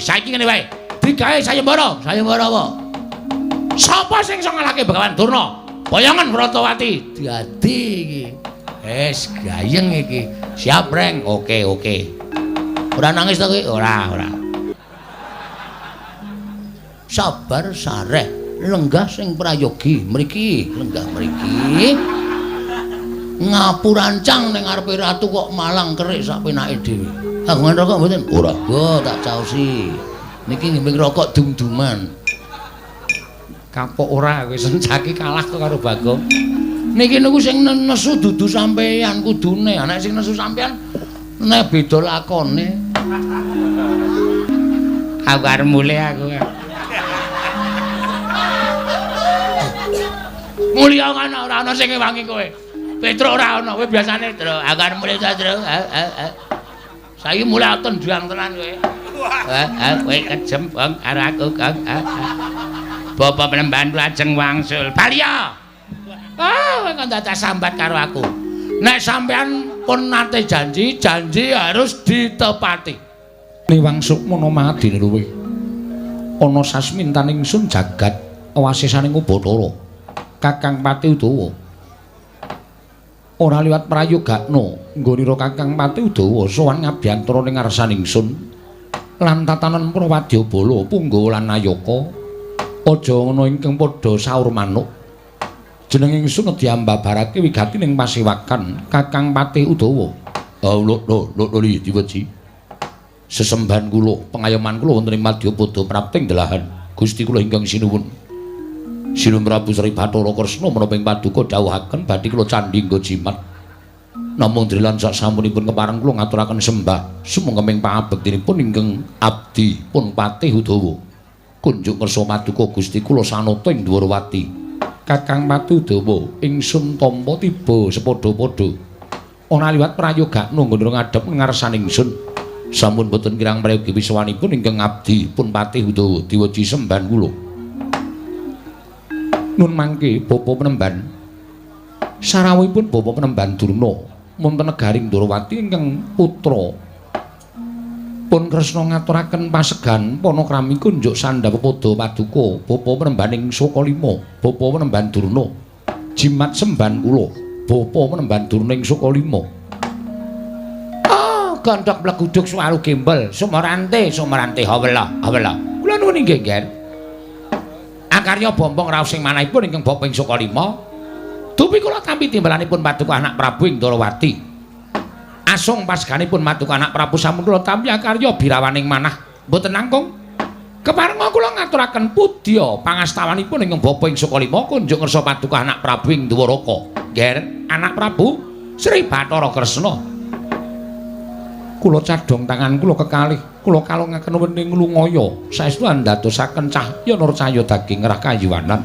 Saiki ngene wae. Digawe sayembara apa? Sapa sing iso ngalahke Begawan Durna? Boyongan Wratawati. Dadi iki. Wis gayeng iki. Siap, Reng. Oke. Ora nangis to kowe? Ora. Sabar sareh. Lenggah sing prayogi mriki, lenggah mriki. Ngapurancang ning ngarepe ratu kok malang kerik sak penake dhewe. Anggon rokok mboten? Ora. Go tak caosi. Niki ngembing rokok dum-duman. Kapok ora kowe sencaki kalah karo Bagong. Niki niku sing nesu dudu sampeyan kudune. Nek sing nesu sampeyan nek beda lakone. Aku arep mulih aku. Mulya kan ora ana sing ngewangi kowe. Petruk ora ana, kowe biasane, Tru. Aku arep mulih ta, Tru. Saiki mulih aton juang tenan kowe. Kowe kejem bang karo aku, Kang. Bapak penemban lajeng wangsul. Balya. Kowe kok dadak sambat karo aku. Nek sampean pun nate janji harus ditepati. Liwang Sukmana madine luwih. Ana sasmintaning sun jagat wasisaning Ubathara. Kakang Pati Udawa. Ora liwat prayogakna nggonira Kakang Pati Udawa sowan ngabiyantara ning ngarsaning sun. Lan tatanan para wadyabala Punggawa lan Nayaka aja ngono ingkang padha saur manuk. Jeneng ingsun diambabarake wigati ning pasewakan Kakang Pati Udawa. Lho diweji. Sesembahan kula, pengayoman kula wonten ing Madyapada prapting delahan. Gusti kula ingkang sinuwun. Sinuwun Prabu Sri Bathara Kresna menapa ing paduka dawuhaken badhe kula candhi nggo jimat. Namung drilan sak sampunipun kepareng kula ngaturaken sembah sumangga ing pangabektinipun ingkang abdi pun Patih Udawa. Kunjuk ngersa paduka Gusti kula sanata ing Dwarawati. Kakang Pati Udawa ingsun tampa tiba sepadha-padha. Ana liwat prayogakna nggonira ngadhep ngarsaning ingsun. Sampun boten kirang prayogi wiswanipun ingkang abdi pun Patih Udawa diweji sembahan kula. Nun mangke Bapa Penemban sarawuhipun Bapa Penemban Durna wonten negaring Dwarawati ingkang putra pun Kresna ngaturaken pasegan panakrami kunjuk sandhapada paduka Bapa Penembaning Sukalima Bapa Penemban Durna jimat sembahan kula Bapa Penemban Durna ing Sukalima. Gondhok bleguduk swalu gembel sumerante hawela kula nuwun inggih Nger. Akarya bombong raos sing manahipun ingkang bapa ing Sukalima dupi kula tampi timbalanipun paduka anak Prabu ing Dwarawati. Asung pasganipun paduka anak Prabu sampun kula tampi akarya birawaning manah mboten langkung. Keparenga kula ngaturaken pudya pangastawanipun ingkang bapa ing Sukalima kunjuk ngersa paduka anak Prabu ing Dwaraka. Nger, anak Prabu Sri Bathara Kresna. Kula cadhong tangan kula kekalih kula kalongaken wening lungaya saestu andadosaken cahya nur cahya daging rah kayuwanan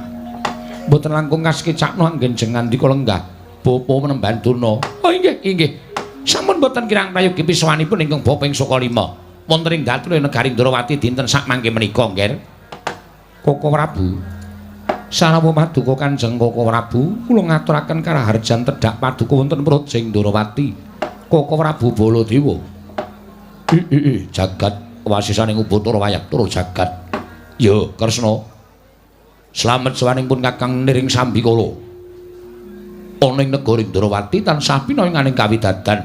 mboten langkung kasekecakna anggen jengan dika lenggah Bapa Penemban Durna. Oh inggih sampun mboten kirang prayogi piswanipun ingkang bapa ing Sukalima wonten ing datur negaring Dwarawati dinten sak mangke menika Nger. Koko Prabu sarawuh paduka Kanjeng Koko Prabu kula ngaturaken karaharjan tedhak paduka wonten Projeng Dwarawati. Koko Prabu Baladewa jagat wasisaning Ubathara Wayapura jagat. Ya Kresna. Slamet sawaningipun Kakang Niring Sambikala. Ana ing negaring Dwarawati tansah pinaringaning kawidadan.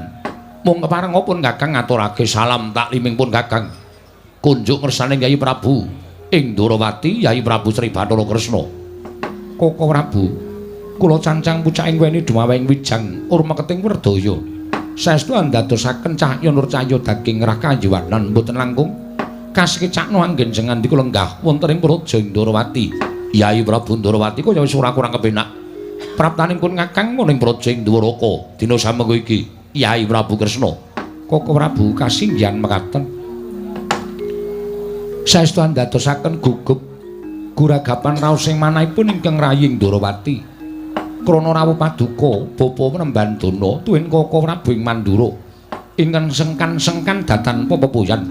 Mung keparengipun Kakang ngaturake salam taklimingpun Kakang. Kunjuk ngersaning Yayi Prabu ing Dwarawati Yayi Prabu Sri Bathara Kresna. Koko Prabu, kula cancang pucaking weni dumawing wijang urmeketing Werdaya. Saestu andadosaken cahya nur cahya daging rah kayuwanan mboten langkung kasekecakna anggen jengan dika lenggah wonten ing Projeng Dwarawati. Yayi Prabu Dwarawati kaya wis ora kurang kepenak praptanipun Kakang ing Projeng Dwaraka dina samengko iki. Yayi Prabu Kresna. Koko Prabu kasinggihan mekaten. Saestu andadosaken gugup guragapan raos sing manahipun ingkang raying Dwarawati. Krana rawuh paduka Bapa Penemban Durna tuwin Koko Prabu ing Mandura ingkang sengkan-sengkan datan pepepuyan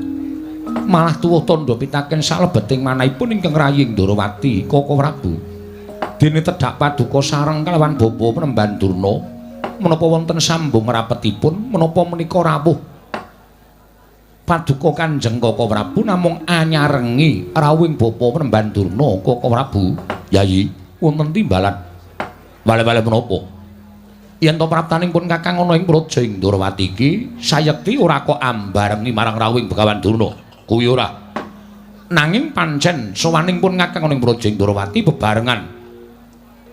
malah tuwuh tandha pitaken salebeting manahipun ingkang raying Dwarawati. Koko Prabu dene tedhak paduka sareng kalawan Bapa Penemban Durna menapa wonten sambung rapetipun menapa menika rawuh Paduka Kanjeng Koko Prabu namung anyarengi rawuhing bapa Penemban Durna Koko Prabu. Yayi, wonten timbalan wale-wale menapa? Yen to praptaning pun Kakang ana ing praja Indrawati iki, sayekti ora kok ambarengi marang rawuhing Begawan Durna. Kuwi ora. Nanging pancen sowaning pun Kakang ana ing praja Indrawati bebarengan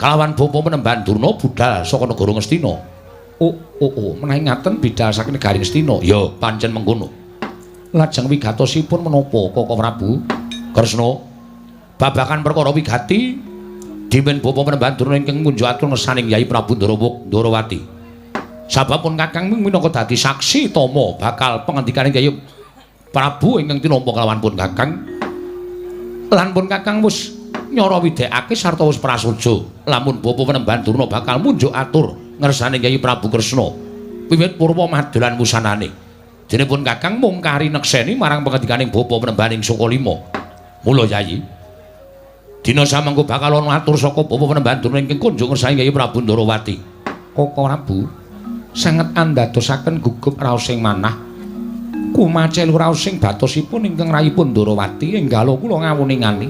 kalawan bapa Penemban Durna budal saka negara Ngastina. Menawi ngaten bidal saking negari Ngastina. Ya, pancen mengkono. Lajeng wigatosipun menapa Koko Prabu? Kresna, babakan perkara wigati dimen bapa Penemban Durna ingkang ngunjuk atur ngersaning Yai Prabu Ndrawati. Sabab pun Kakang minangka dadi saksi tama bakal pangendikaning Yai Prabu ingkang tinampa kelawan pun Kakang. Lan pun Kakang wis nyara widekake sarta wis prasaja lamun bapa Penemban Durna bakal munjuk atur ngersaning Yai Prabu Kresna wiwit purwa madelan wusanane. Dene pun Kakang mungkari nekseni marang pangendikaning bapa Penembaning Sukalima. Mula Yayi, dina samengko bakal ana atur saka bapa Penemban Durna ingkang kunjuk ngersaning Yai Prabu Ndrawati. Koko Prabu sanget andadosaken gugup raosing manah kumacel raosing batosipun ingkang rayipun Ndrawati enggal kula ngawuningani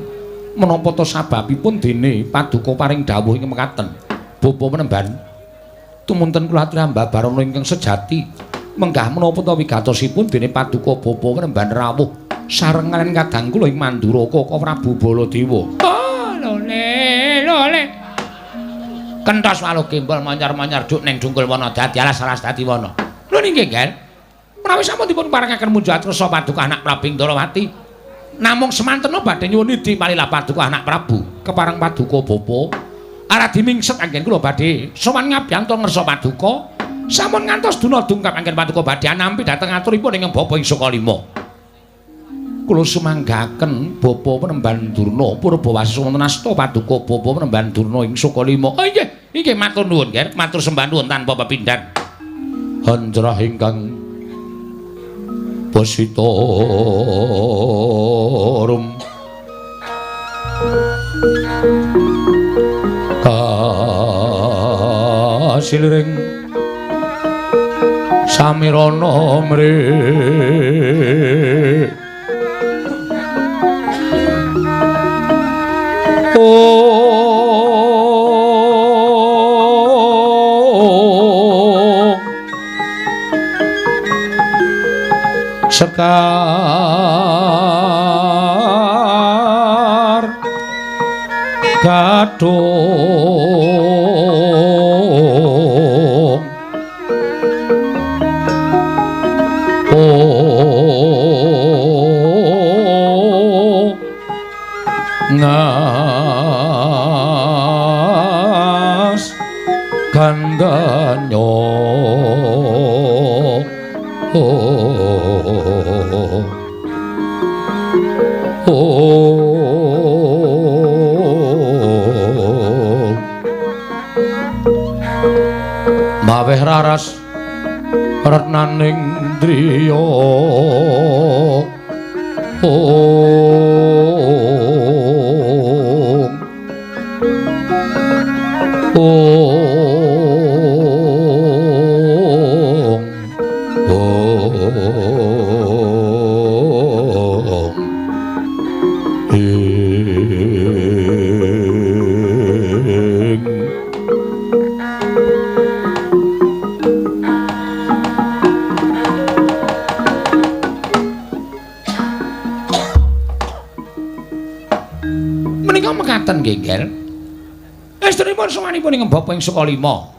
menapa to sababipun dene Paduka paring dawuh ingkang mekaten. Bapa Penemban tumunten kula aturi ambabarana ingkang sejati. Menggah menapa ta wigatosipun dene Paduka bapa Penemban rawuh sareng kaliyan kadang kula ing Mandura Koko Prabu Baladewa. Lole. Kenthos waluh gembol manyar-manyar duk ning dungkul wana dadi alas-alas dadi wana. Lho nggih, Ger. Menawi sampun dipun paringaken munjuk atrasa Paduka anak Prabu Ndrawati, namung semantena badhe nyuwun idi malih Paduka anak Prabu kepareng Paduka bapa aradi mingset anggen kula badhe sowan ngabyanto ngersa Paduka. Sampun ngantos duna dungkap anggen Paduka badhe nampi dhateng aturipun ingkang bapa ing Sukalima. Kula sumanggaken bapa Penemban Durna Purbawasisa wonten asta Paduka bapa Penemban Durna ing Sukalima. Oh inggih matur nuwun, Ger, matur sembah nuwun tanpa pepindhan. Hanjrah ingkang Basitarum kasilring Samirana mre Sekar gadung ngas gandanyo maweh raras retnaning driya menika mekaten nggih, Ger. Estrinipun sawanipun ing bapa ing Sukalima.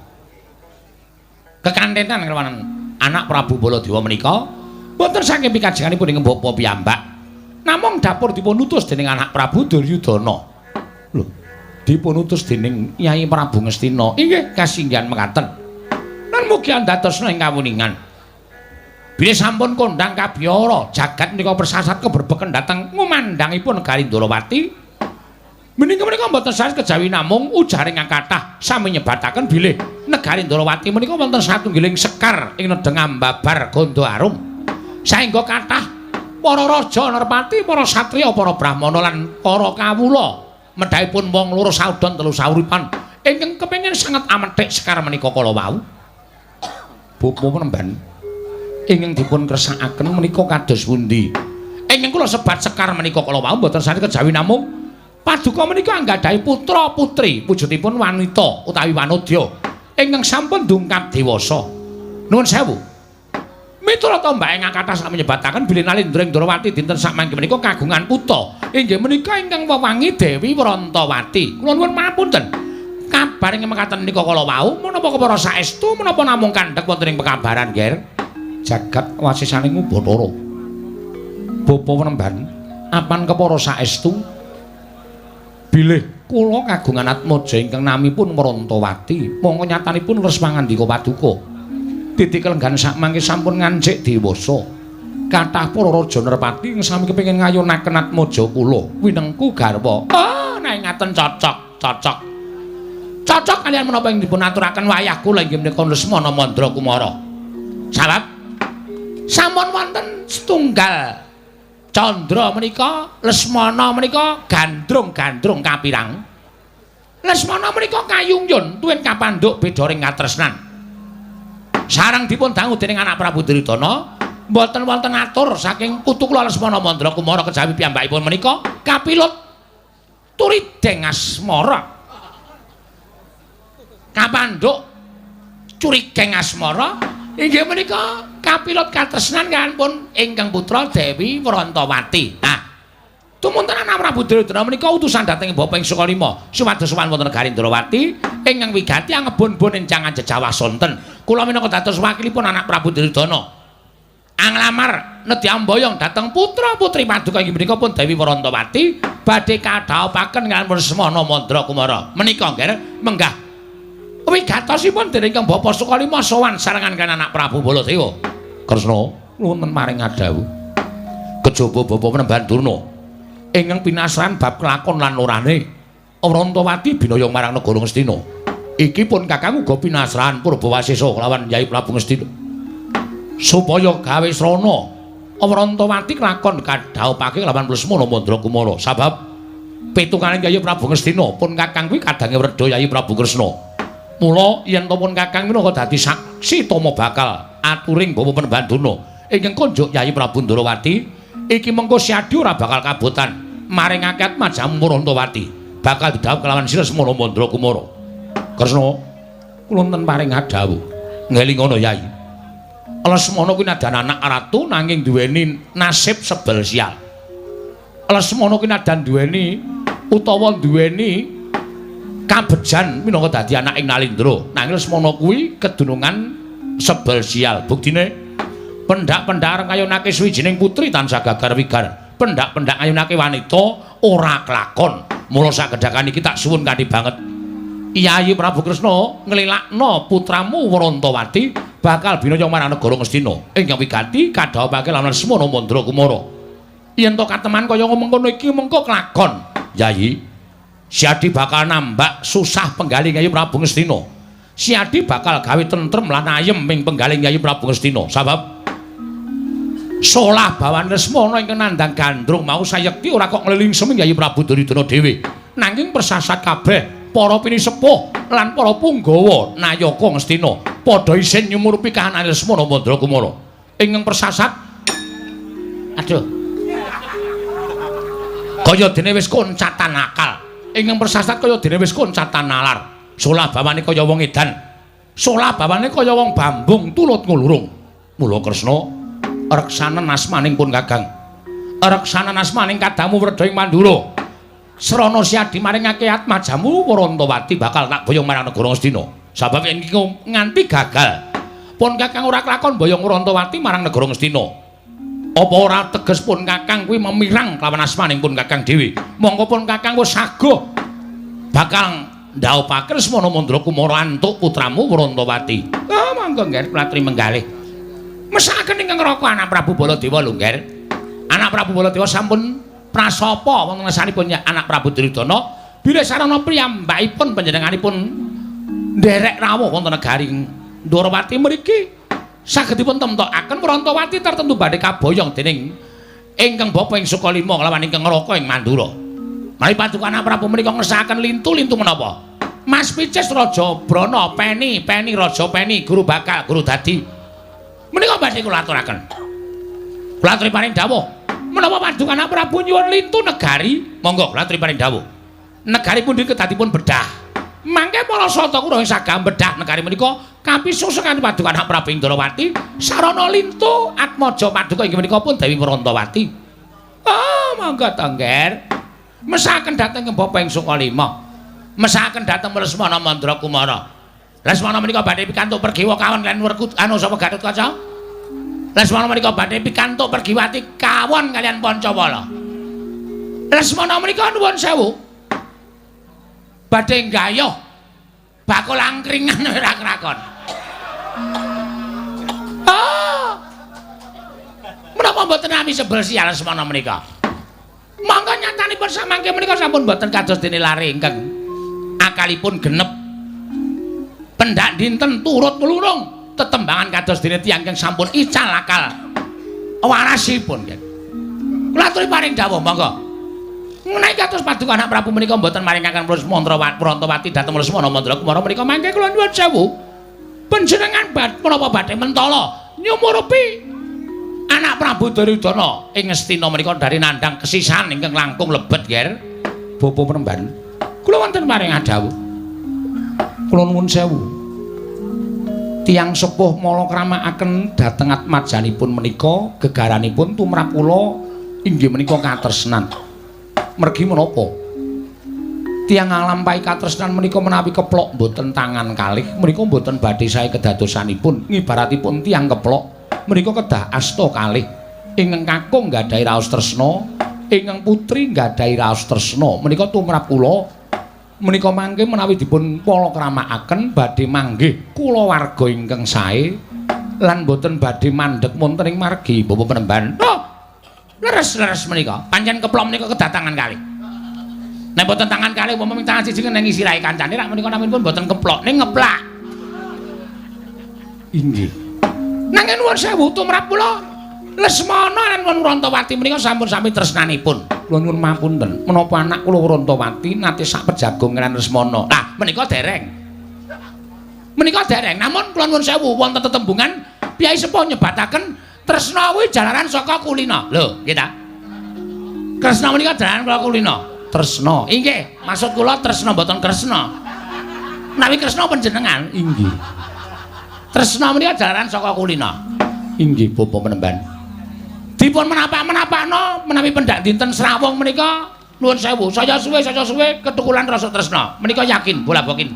Kekanthenan kelawan anak Prabu Baladewa menika boten saking pikajenganipun ing bapa piyambak. Namung dapur dipun utus dening anak Prabu Duryudana. Lho, dipun utus dening Nyai Prabu Ngastina. Inggih kasinggihan mekaten. Lan mugi andadosna ing kawuningan. Bilih sampun kondhang kabiyara jagat menika persasat keberbeken dhateng ngumandhangipun negari Ndrawati. Menika mboten sanes kejawi namung ujaring kathah sami nyebataken bilih negari Ndrawati menika wonten satunggiling sekar ing nedeng ambabar Ganda Arum. Saengga kathah para raja nerpati, para satriya, para brahmana lan para kawula medhahipun wong loro saudon telu sauripan ingkang kepengin sanget amethik sekar menika kala wau. Bapa Penemban ingkang dipun kersakaken menika kados pundi? Ingkang kula sebat sekar menika kala wau mboten sami kejawi namung paduka menika anggadhahi putra putri wujudipun wanita utawi wanodya ingkang sampun ndungkap dewasa. Nuwun sewu. Miturut mbak ingkang kathah sami nyebataken bilih Nalendra ing Ndrawati dinten sakmangke menika kagungan putra inggih menika ingkang wewangi Dewi Wrantawati. Kula nuwun mapunten. Kabar ing mekaten menika kala wau menapa kepara saestu menapa namung kandhek wonten ing pekabaran ger jagat wasisaning Bathara. Bapa Penemban, apan kepara saestu bilih kula kagungan atmaja ingkang namipun Wrantawati mongko nyatanipun leres pangandika paduka. Titikel nggan sakmangke sampun ngancik dewasa. Kathah para raja Nerpati ing sami kepengin ngayunaken atmaja kula winengku garwa. Oh, nek ngaten cocok. Cocok kalian menapa ing dipun aturaken wayah kula inggih menika Lesmana Mandra Kumara. Sabab sampun wonten setunggal candra menika Lesmana menika gandrung-gandrung kapirang. Lesmana menika kayungyun tuwin kapandhuk beda ring katresnan. Sareng dipun dangu dening anak Prabu Duryudana mboten wonten atur saking putu kula Lesmana Mandra Kumara kejawi piyambakipun menika kapilut turideng asmara. Kapandhuk curigeng asmara inggih menika kapilut katresnan kanpun ingkang putra Dewi Wrantawati. Nah, tumunten anak Prabu Duryudana menika utusan dhateng Bapa ing Sukalima supados sowan wonten negari Ndrawati ingkang wigati angebon-bon encangan jejawah sonten. Kula minangka dados wakilipun anak Prabu Duryudana anglamar nedhi amboyong dhateng putra-putri paduka inggih menika pun Dewi Wrantawati badhe kadhaopaken kanpun Lesmana Mandra Kumara. Menika nggih menggah wigatosipun dening Kang Bapa Sukalima sowan sarengan kan anak Prabu Baladewa. Kresna wonten maring adhawu. Kejaba Bapa Penemban Durna ingkang pinasran bab kelakon lan lorane Wrantawati binaya marang negara Ngastina. Iki pun Kakang uga pinasran Purbawasesa kelawan Yai Prabu Ngastina. Supaya gawe srana Wrantawati kelakon kadhaupake kelawan Lesmana Mandra Kumara. Sabab pitunganing Yai Prabu Ngastina pun Kakang kuwi kadange werda Yai Prabu Kresna. Mula yen to pun Kakang minangka dadi saksi tama bakal aturing Bapa Penemban Durna ingkang konjuk Yai Prabu Ndrawati iki mengko siadi ora bakal kabotan maringake atmajamu Wrantawati bakal didhawuh kelawan Lesmana Mandra Kumara. Kresna kula wonten paring adhawuh ngelingono Yai. Lesmana kuwi nadan anak ratu nanging duweni nasib sebel sial. Lesmana kuwi nadan duweni utawa duweni kabejan minangka dadi anak ing Nalendra nanging Lesmana kuwi kedunungan sebel sial. Buktine pendak-pendak areng ngayunake suwijining putri tansah gagar wigar, pendak-pendak ngayunake wanita ora kelakon. Mula sakedhakan iki tak suwun kanthi banget Yai Prabu Kresna nglelakna putramu Wrantawati bakal binaya marang negara Ngastina ingkang wigati kadhaupake lawan Lesmana Mandra Kumara. Yen to kateman kaya mengkono iki mengko kelakon Yai Siadi bakal nambak susah penggaling Yai Prabu Ngastina. Siadi bakal gawe tentrem lan ayem ing penggaling Yai Prabu Ngastina. Sabab solah bawan Lesmana ingkang nandhang gandrung mau sayekti ora kok ngliling seming Yai Prabu Duryudana dhewe. Nanging persasat kabeh para pinisepuh lan para punggawa Nayaka Ngastina padha isin nyumurupi kahanan Lesmana Mandra Kumara. Ingkang persasat aduh kaya dene wis koncatan akal. Ingkang persasat kaya dene wis koncatan nalar. Solah bawane kaya wong edan. Solah bawane kaya wong bambung tulut ngulurung. Mula Kresna reksanen asmaning pun Kakang. Reksanen asmaning kadamu Werda ing Mandura. Srana siadi maringake atmajamu Wrantawati bakal tak boyong marang negara Ngastina. Sabab yen iki nganti gagal pun Kakang ora kelakon boyong Wrantawati marang negara Ngastina. Apa ora teges pun Kakang kuwi memirang kelawan asmaning pun Kakang dhewe. Monggo pun Kakang wis saguh bakal ndhawuhake Lesmana Mandra Kumara antuk putramu Wrantawati. Oh, monggo nggih pratri menggalih. Mesakaken ingkang ngraka anak Prabu Baladewa lho nggih. Anak Prabu Baladewa sampun prasapa wonten ngarsanipun anak Prabu Duryudana bilih sarana priyambakipun panjenenganipun nderek rawuh wonten negari Ndrawati mriki sagedipun temtokaken Wrantawati tertentu badhe kaboyong dening ingkang Bapa ing Sukalima kelawan ingkang Ngraka ing Mandura. Mari paduka anak Prabu menika ngersakaken lintu-lintu menapa? Mas Picis Raja Brana Peni Raja Peni guru bakal guru dadi. Menika badhe kula aturaken. Kula aturi paring dawuh. Menapa Paduka Prabu nyuwun lintu negari, monggo kula aturi paring dawuh. Negari pundi kedatipun bedah. Mangke para sata kula sagam bedah negari menika kapisusuk kanthi Paduka Prabu Indrawati sarana lintu Atmaja Paduka inggih menika pun Dewi Werantawati. Oh, monggo Tongger. Mesaken dhateng Bapa ing Sukalima. Mesaken dhateng Lesmana Mandrakumara. Lesmana menika badhe pikantuk pergiwa kawon kaliyan Werkut sapa Gatotkaca. Lesmana menika badhe pikantuk pergiwati kawon kaliyan Pancawala. Lesmana menika nuwun sewu. Badhe nggayuh bakul angkringan ora krakon. Menapa mboten nami sebel sial Lesmana menika? Mangga nyatanipun samangke menika sampun mboten kados dene lare ingkang akalipun genep. Pendak dinten turut melurung tetembangan kados dene tiyang ingkang sampun ical akal warasipun. Kula aturi paring dawuh monggo. Menawi kados Paduka Prabu menika mboten maringaken Werantawati dhateng Lesmana Mandrakumara menika mangke kula nyuwun sewu. Panjenengan menapa badhe mentala nyumurupi anak Prabu Duryudana ing Ngastina menika dari nandhang kesisan ingkang langkung lebet ger. Bapa Penemban. Kula wonten maring dawuh. Kula nuwun sewu. Tiyang sepuh mala kramakaken dhateng atmajanipun menika gegaranipun tumrap kula inggih menika katresnan. Mergi menapa? Tiyang nglampahi katresnan menika menawi keplok mboten tangan kalih menika mboten badhe sae kedadosanipun ngibaratipun tiyang keplok menika kedah asta kalih ingkang kakung nggadahi raos tresna ingkang putri nggadahi raos tresna menika tumrap kula menika mangke menawi dipun palakramaken badhe manggih kulawarga ingkang sae lan boten badhe mandheg wonten ing margi Bapa Penemban. Oh, leres-leres menika pancen keplok menika kedatangan kalih. Nek boten tangan kalih umpama tangan siji nang sirahe kancane rak menika naminipun boten keplok ning ngeplak. Inggih. Nanging nuwun sewu tumrap kula Lesmana lan Werantawati menika sampun sami tresnanipun. Kula nyuwun mapunten menapa anak kula Werantawati nate sak pejagung lan Lesmana. Lah menika dereng. Menika dereng. Namun kula nyuwun sewu wonten tetembungan piyai sepuh nyebataken tresna kuwi jalaran saka kulina. Lho, nggih ta? Kresna menika jalaran saka kulina. Tresna. Inggih, maksud kula tresna mboten kresna. Menawi kresna panjenengan, inggih. Tresna menika jalaran saka kulina. Inggih, Bapa Penemban. Dipun menapak-menapakno menawi pendak dinten Srawung menika nuwun sewu, saya suwe ketukulan rasa tresna. Menika yakin bola-bokin.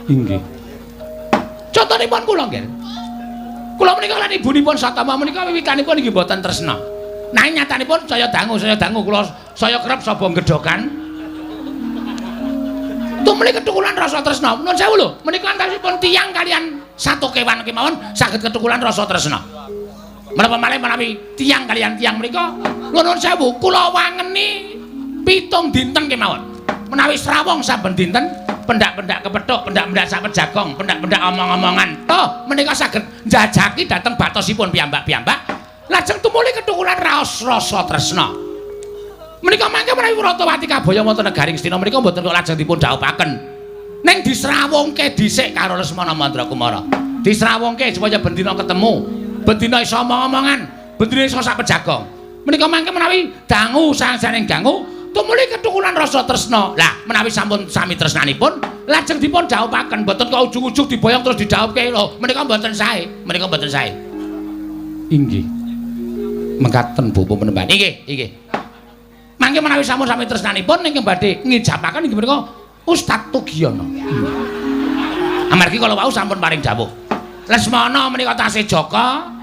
Inggih. Contonipun kula nggih. Kula menika lan ibunipun Satama menika wiwitanipun inggih boten tresna. Nanging nyatanipun saya dangu kula saya kerep sapa gedhokan. Tumeli ketukulan rasa tresna. Nuwun sewu lho, menika antawisipun tiyang kalian satu kewan kemawon saged ketukulan rasa tresna. Menapa malih menawi tiyang kalian tiyang menika nuwun sewu kula wangeni 7 dinten kemawon. Menawi Srawung saben dinten pendak-pendak kepethuk, pendak-pendak sak pejagong, pendak-pendak omong-omongan. Toh menika saged njajaki dhateng batosipun piyambak-piyambak. Lajeng tumuli ketukulan raos rasa tresna. Menika mangke menawi Werantawati kabaya wonten negari Ngastina menika mboten kok lajeng dipun dhaupaken. Ning disrawungke dhisik karo Lesmana Mandrakumara. Disrawungke supaya bendina ketemu, bendina iso omong-omongan, bendina iso sak pejagong. Menika mangke menawi dangu sangsane dangu tumuli ketukulan rasa tresna. Lah menawi sampun sami tresnanipun lajeng dipun dhaupaken mboten kok ujug-ujug diboyong terus didhauke lho. Menika mboten sae, menika mboten sae. Inggih. Mekaten Bapa Penemban. Inggih. Mangke menawi sampun sami tresnanipun ingkang badhe ngijapaken inggih menika Ustaz Tugiyana. Amargi kala wau sampun paring dawuh. Lesmana menika tasih Jaka.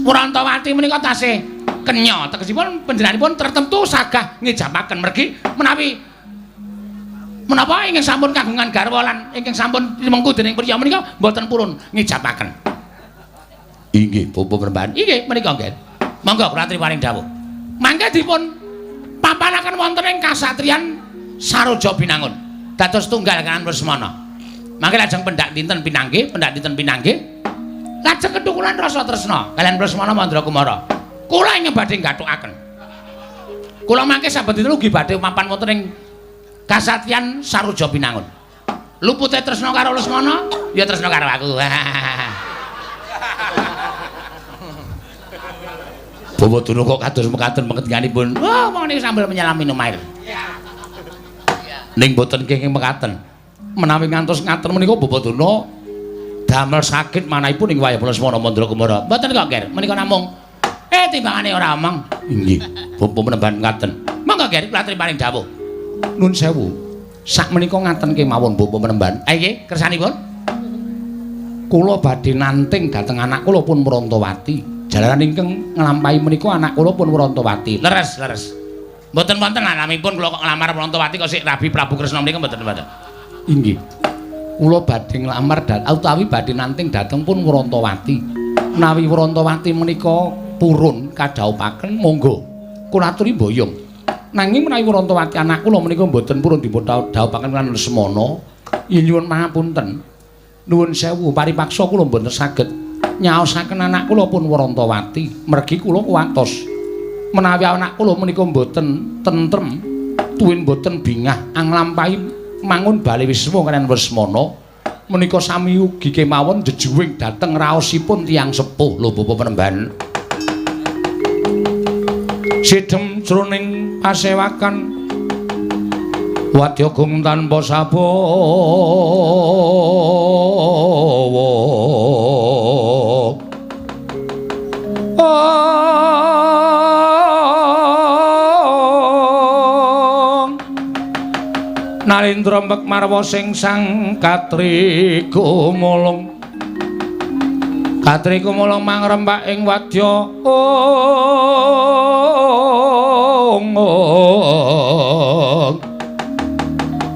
Werantawati menika tasih Kenya. Tegesipun panjenenganipun tertentu sagah ngijapaken mergi menawi menapa ingkang sampun kagungan garwa lan ingkang sampun mengku dening priya menika mboten purun ngijapaken. Inggih, Bapa Penemban. Inggih, menika nggih. Monggo kula aturi paring dawuh. Mangke dipun papanaken wonten ing kasatriyan Saroja Binangun. Dados tunggal kaliyan Lesmana. Mangke lajeng pendak dinten pinanggih, lajeng ketukulan rasa tresna kaliyan Lesmana Mandrakumara. Kula ingkang badhe nggathukaken. Kula mangke saben dinten ugi badhe mapan wonten ing kasatriyan Saroja Binangun. Lupute tresna karo Lesmana, ya tresna karo aku. Bawaduna kok kados mekaten pangendikaanipun. Wah, wong niki sambil menyelami numair. Ning boten kenging mekaten. Menawi ngantos ngaten menika Bawaduna damel sakit manahipun ing wayah Lesmana Mandra Kumara. Mboten kok, Ger. Menika namung timbangane ora omong. Inggih, bapa menemban ngaten. Monggo Ger, kula atripaning dawuh. Nun sewu. Sak menika ngaten kemawon bapa menemban. Nggih, kersanipun. Kula badhe nanting dhateng anak kula pun Mrantawati. Jalaran ingkang nglampahi menika anak kula pun Mrantawati. Leres, leres. Mboten wonten alamipun kula kok nglamar Mrantawati kok sik Rabi Prabu Kresna menika mboten wonten. Inggih. Kula badhe nglamar utawi badhe nanting dhateng pun Mrantawati. Menawi Mrantawati menika purun kadhaupaken monggo kula aturi mboyong. Nanging menawi Mrantawati anak kula menika mboten purun dipun dhaupaken lan Lesmana, yen nyuwun pangapunten. Nuwun sewu paripaksa kula mboten saged nyaosaken anak kula pun Mrantawati. Mergi kula kuwatos. Menawi anak kula menika mboten tentrem, tuwin mboten bingah anglampahi mangun bali wisma kaliyan Lesmana, menika sami ugi kemawon jejuwing dhateng raosipun tiyang sepuh lho Bapak Penemban. Sidhem jroning pasewakan wadya agung tanpa sabawa Narendra mbek marwa sing sang Katri Kumulung mangrembak ing wadya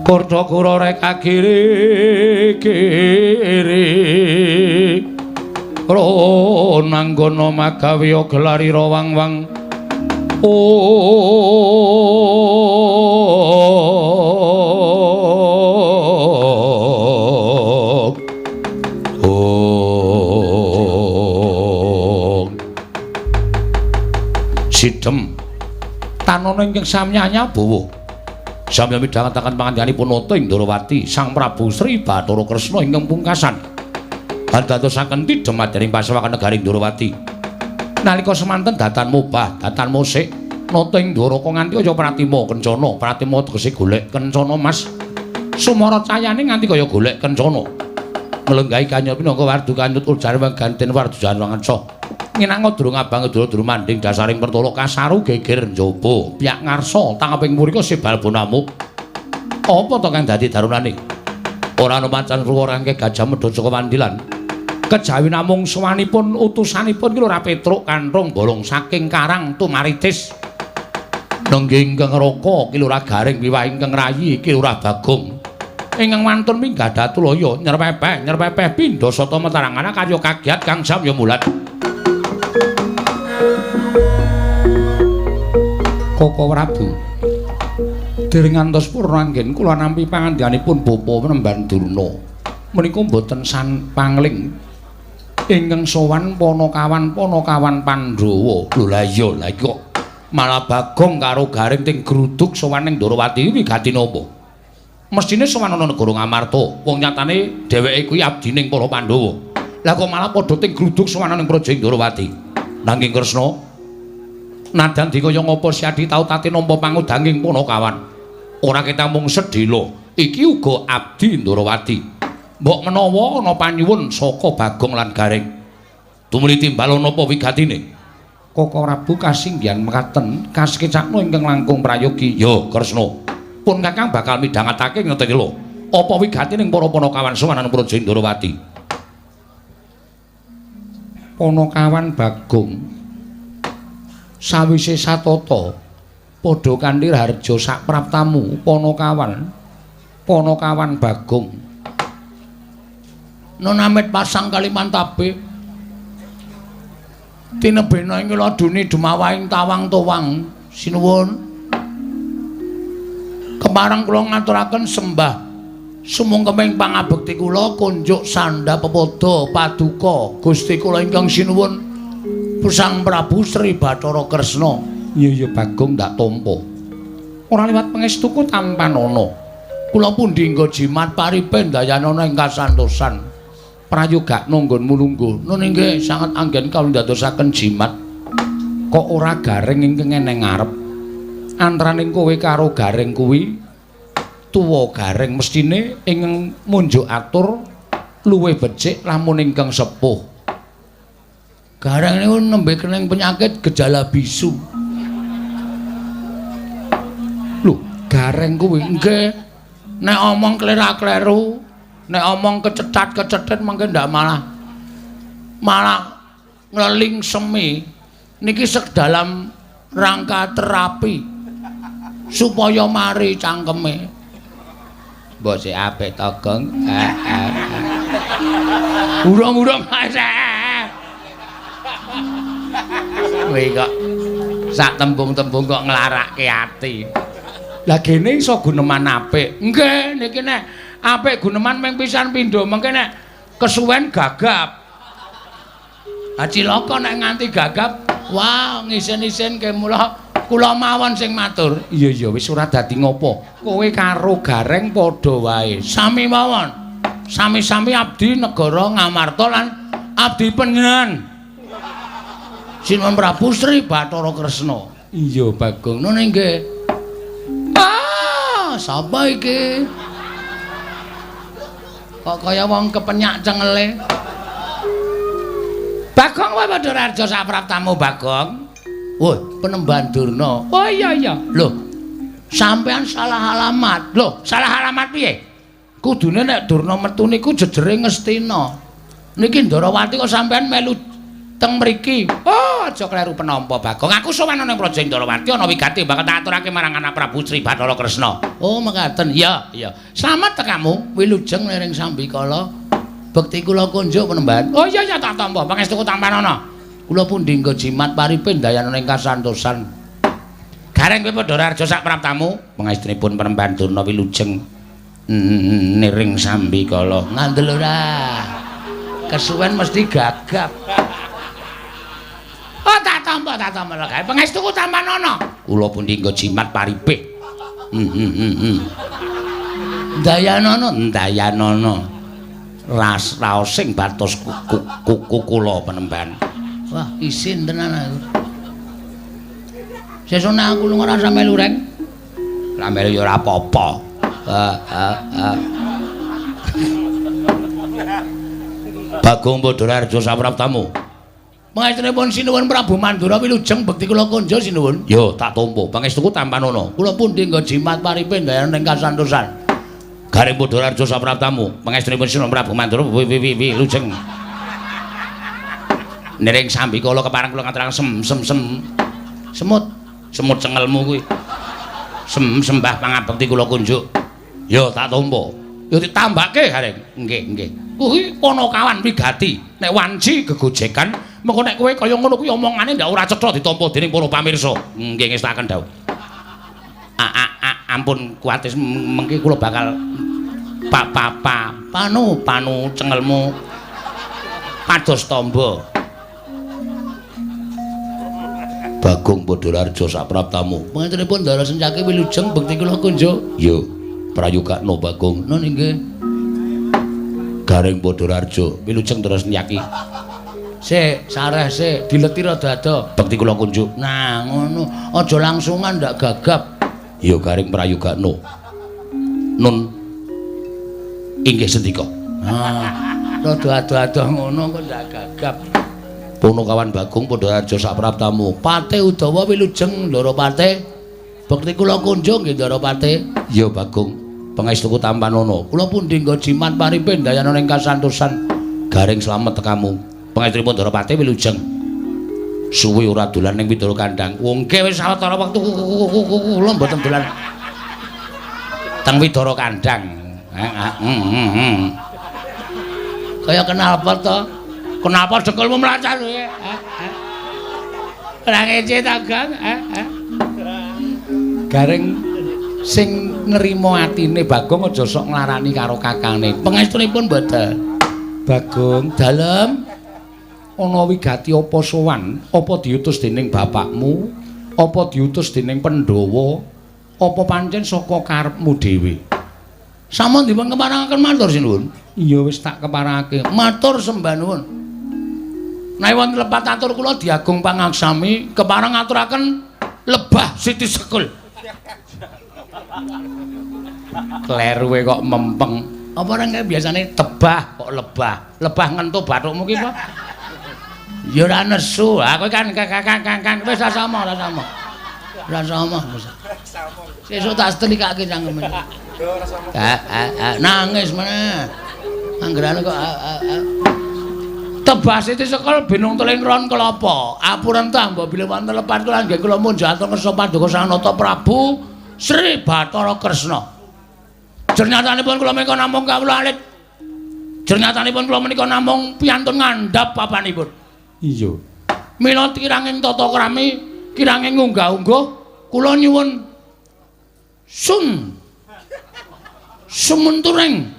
Kurda kura rek agiri ronanggana magawiya gelarira wang-wang Sidhem tanana ingkang samyanya bawa samya midhangetaken pangandhanipun nata ing Ndarawati Sang Prabu Sri Bathara Kresna ingkang pungkasan dadosaken tidhem madyaning pasewakan negaring Ndarawati nalika semanten datan mubah datan musik nata ing Dwaraka nganti kaya pratima kencana pratima tegese golek kencana Mas sumara cayane nganti kaya golek kencana nglenggahi kanya pinangka wardu kanyut urjane ganten wardu jan wangansa nginang durung abang durung manding dasaring pertolo kasaru geger njaba piyak ngarsa tangaping murika sebal bonamu apa to kang dadi darunane ora ana macan ruwa rangke gajah medhot saka Wandilan kejawi namung sawanipun utusanipun ki ora Petruk kanthong bolong saking Karang Tumaritis nenggih ingkang Raka ki ora Garing wiwah ingkang Rayi ki ora Bagong ingkang wantun minggah Datulaya nyerpepeh pindha sata metarangana karya kagiat kang samya mulat Koko Prabu dereng ngantos purna anggen kula nampi pangandhanipun Bapa Penemban Durna menika mboten san pangling ingkang sowan Panakawan Pandhawa lho la iya la iki kok malah Bagong karo Garing ting gruduk sowan ning Ndarawati iki wigati napa mestine sowan ana negara Ngamarta wong nyatane dheweke kuwi abdining para Pandhawa lah kok malah padha ting gruduk sowan ning Praja Ndarawati nanging Kresna nadan dikaya ngapa si Adi tau tati nampa pangudanging Panakawan ora ketamung sedhela iki uga abdi Ndarawati mbok menawa ana panyuwun saka Bagong lan Garing tumuli timbal napa wigatine Koko Prabu kasinggihan mekaten kasekecakna ingkang langkung prayogi ya Kresna pun Kakang bakal midhangetake ngeten lho apa wigatine para Panakawan sowan Praja Ndarawati Panakawan Bagong sawise satata padha kanthi harja sak praptamu Panakawan Bagong Nonamit pasang Kalimantabe tinebena ing ladune dumawahing tawang towang sinuwun kemareng kula ngaturaken sembah sumungkeming pangabekti kula kunjuk sandha pepoda paduka Gusti kula ingkang sinuwun Sang Prabu Sri Bathara Kresna. Iya Bagong ndak tampa. Ora liwat pangestuku tampan ana. Kula pundi nggo jimat paripe dayanana ing kasantosan. Prayoga nonggonmu lungguh. Nun inggih sanget anggen kawula ndadosaken jimat. Kok ora garing ingkang eneng ngarep. Antaraning kowe karo garing kuwi tuwa garing mestine ingkang munjuk atur luwih becik lamun ingkang sepuh. Garing niku nembe keneng penyakit gejala bisu. Lho, garing kuwi nggih nek omong klera-kleru, nek omong kecethat-kecethet mengke ndak malah ngleling semi. Niki sedalam rangka terapi supaya mari cangkeme. Mbok sik apik to, Gong. Urung-urung kowe kok sak tembung-tembung kok nglarake ati. Lah gene iso guneman apik. Nggih, niki nek apik guneman mung pisan pindho, mengke nek kesuwen gagap. Ha cilaka nek nganti gagap, wah ngisen-isen ke mula kula mawon sing matur. Iya wis ora dadi ngopo. Kowe karo Gareng padha wae. Sami mawon. Sami-sami abdi negara Ngamarta lan abdi panjenengan. Sinuwun Prabu Sri Bathara Kresna. Iya Bagong. Nune nggih. Sapa iki? Kok kaya wong kepenyak cengele. Bagong wae padha raja sapraptamu Bagong. Woi, Penemban Durna. Oh iya. Loh, sampean salah alamat. Loh, salah alamat piye? Kudune nek Durna metu niku jejere Ngastina. Niki Ndarawati kok sampean melu teng mriki. Oh, aja kleru penampa Bagong. Aku sowan ana ing Praja Ndarawati ana wigati bakal tak aturake marang anak Prabu Sri Bathara Kresna. Oh, mekaten. Iya. Slamet tekamu, wilujeng lering Sambikala. Bekti kula kunjuk Penemban. Oh iya tak tampa. Pangestuku tampanana. Kula pundi nggo jimat paripe dayanana ing kasantosan. Gareng kowe padha raja sak praptamu, pangestunipun Penemban Durna wilujeng niring Sambikala. Ngandel ora. Kesuwen mesti gagap. Oh tak tampa lho gawe pangestuku tampanana. Kula pundi nggo jimat paripe. Dayanana. Raos sing batos kuku kula Penemban. Wah, isin tenan aku. Sesuk nek aku lunga rasa melu reng. Lah melu ya ora apa-apa. Bagong Padhararja sapraptamu. Pangestunipun Sinuwun Prabu Mandura wilujeng bekti kula konja Sinuwun. Yo tak tampa. Pangestuku tampanana. Kula pundi nggo jimat paripe dayanana ing kasantosan. Gareng Padhararja sapraptamu. Pangestunipun Sinuwun Prabu Mandura wilujeng niring Sambikala kepareng kula ngaturaken semut cengelmu kuwi. Sembah pangabekti kula kunjuk. Ya tak tampa. Ya ditambake Gareng. Nggih. Kuwi ana kawan wigati. Nek wanci gegojekan, mengko nek kowe kaya ngono kuwi omongane ndak ora cetha ditampa dening para pamirsa. Nggih ngestaken dawuh. Ampun kuwatis mengki kula bakal panu cengelmu pados tamba. Bagong Padhararja sapraptamu. Panjenenganipun Ndara Sencaki wilujeng bekti kula kunjuk. Yo, prayogakna Bagong. Nun inggih. Gareng Padhararja wilujeng Ndara Sencaki. Sik, sareh sik, dileti rada-rada. Bekti kula kunjuk. Nah, ngono. Aja langsungan ndak gagap. Yo Gareng prayogakna. Nun inggih sendika. Rada ado-ado ngono kok ndak gagap. Punakawan Bagong Padhararja sapraptamu. Pate Udawa wilujeng Ndarawati. Bekti kula kunjung nggih Ndarawati. Ya Bagong, pangestuku tampanana. Kula pundi nggo jimat paripe dayanana ing kasantosan. Gareng slamet tekamu. Pangestunipun Ndarawati wilujeng. Suwi ora dolan ning Widara Kandhang. Wongke wis sawetara wektu kula mboten dolan teng Widara Kandhang. Kaya kenal apa to? Kenapa dengkulmu melacar? Ora ngece ta, Gang? Gareng sing nrimo atine Bagong aja sok nglarani karo kakange. Pangestunipun mboten. Bagong, dalem ana wigati apa sowan? Apa diutus dening bapakmu? Apa diutus dening Pandhawa? Apa pancen saka karepmu dhewe? Sampun dipun keparengaken matur sinuwun. Iya wis tak keparengake. Matur sembah nuwun. Nek wonten lepat atur kula Diagung Pangaksami kepareng ngaturaken lebah Siti Sekul. Kleru kok mempeng. Apa nang biasane tebah kok lebah. Lebah ngentu bathukmu ki apa? Ya ora nesu. Aku kan wis ra sama. Ra sama. Sesuk tak setelikake cangkeme. Nangis meneh. Anggerane kok tebah Siti Sekul binung teling ron kelapa. Apuren ta mbok bilih wonten lepat kula nggih kula munjuk atur kersa Paduka Sanata Prabu Sri Bathara Kresna. Jernyatanipun kula menika namung kawula alit. Jernyatanipun kula menika namung piyantun ngandhap papanipun. Iya. Mila kiranging tata krami, kiranging unggah-ungguh kula nyuwun sumunturing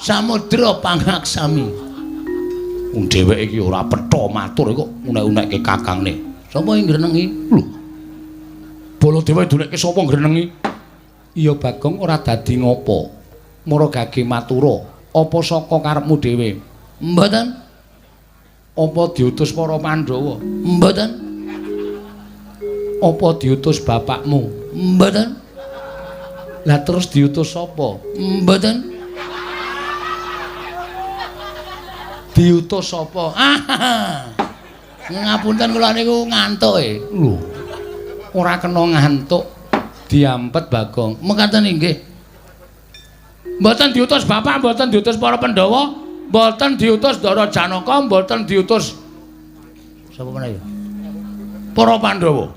Samudra Pangaksami. Wong dheweke iki ora petha matur kok unek-unekke kakangne. Sapa sing ngrenengi? Lho. Baladewa dunekke sapa ngrenengi? Iya Bagong ora dadi ngopo. Mara gage matura, apa saka karepmu dhewe? Mboten. Apa diutus para Pandhawa? Mboten. Apa diutus bapakmu? Mboten. Lah terus diutus sapa? Mboten. Diutus sapa? Ngapunten kula niku ngantuk e. Lho. Ora kena ngantuk. Diampet Bagong. Mekaten inggih. Mboten diutus bapak, mboten diutus para Pandhawa, mboten diutus Dara Janaka, mboten diutus sapa meneh ya? Para Pandhawa.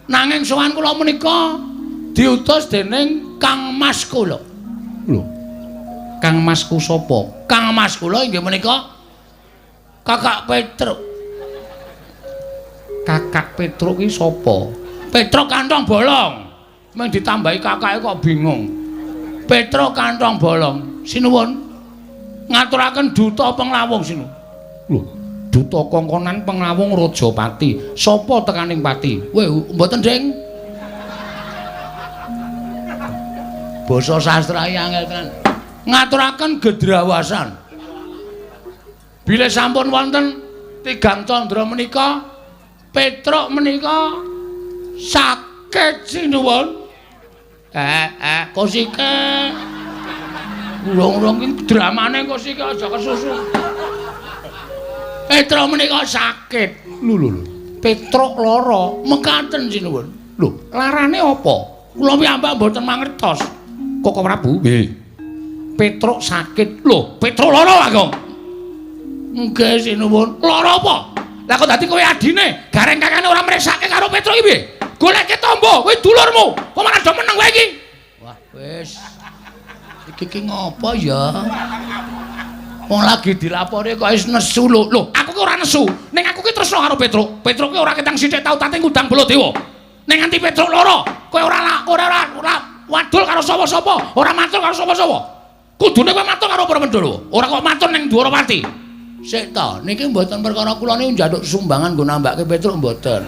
Nanging sowan kula menika diutus dening Kang Mas kula. Lho. Kang Masku sapa? Kang Mas kula inggih menika Kakak Petruk. Kakak Petruk iki sapa? Petruk kantong bolong. Mung ditambahi kakake kok bingung. Petruk kantong bolong. Sinuwun ngaturaken duta penglawung sinuwun. Lho, duta kongkonan penglawung Rajapati. Sapa tekaning pati? Weh, mboten, Ding. Basa sastra angel tenan. Ngaturaken gedrawasan. Bilih sampun wonten tigang candra menika, Petruk menika sakit sinuwun. Kosike. Urung-urung iki dramane kosike aja kesusu. Petruk menika sakit. Lho. Petruk lara, mekaten sinuwun. Lho, larane apa? Kula piyambak mboten mangertos. Koko Prabu? Nggih. Petruk sakit. Lho, Petruk lara, Bagong. Nggih sinuwun. Lara apa? Lah kok dadi kowe adine, gareng kakane ora mresake karo Petruk iki piye? Goleke tombo, kowe dulurmu. Kok malah do meneng kowe iki? Wah, wis. Iki ngopo ya? Wong lagi dilapori kok wis nesu lho. Lho, aku ki ora nesu. Ning aku ki tresna karo Petruk. Petruk ki ora ketang sithik tau tate ngundang Baladewa. Ning nganti Petruk lara, kowe ora wadul karo sapa-sapa, ora matur karo sapa-sapa. Kudune kowe matur karo para Pandhawa. Ora kok matur ning Dwarawati. Sik ta, niki mboten perkara kula niku njaluk sumbangan nggo nambahke Petruk mboten.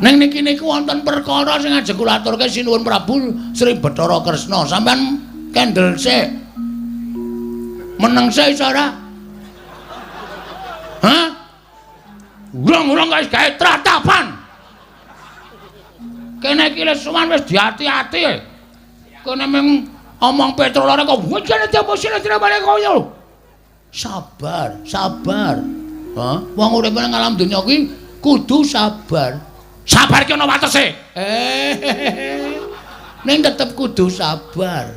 Ning niki niku wonten perkara sing ajeng kula aturke sinuwun Prabu Sri Bathara Kresna. Sampeyan kendel sik. Meneng sik iso ora? Hah? Urung-urung guys gawe tratapan. Kene iki wis suwan wis diati-ati. Kene mung omong Petruk lara kok wajane diaposine dirabane kaya. Sabar. Hah? Wong urip nang alam donya kuwi kudu sabar. Sabar ki ana watese. Ning tetep kudu sabar.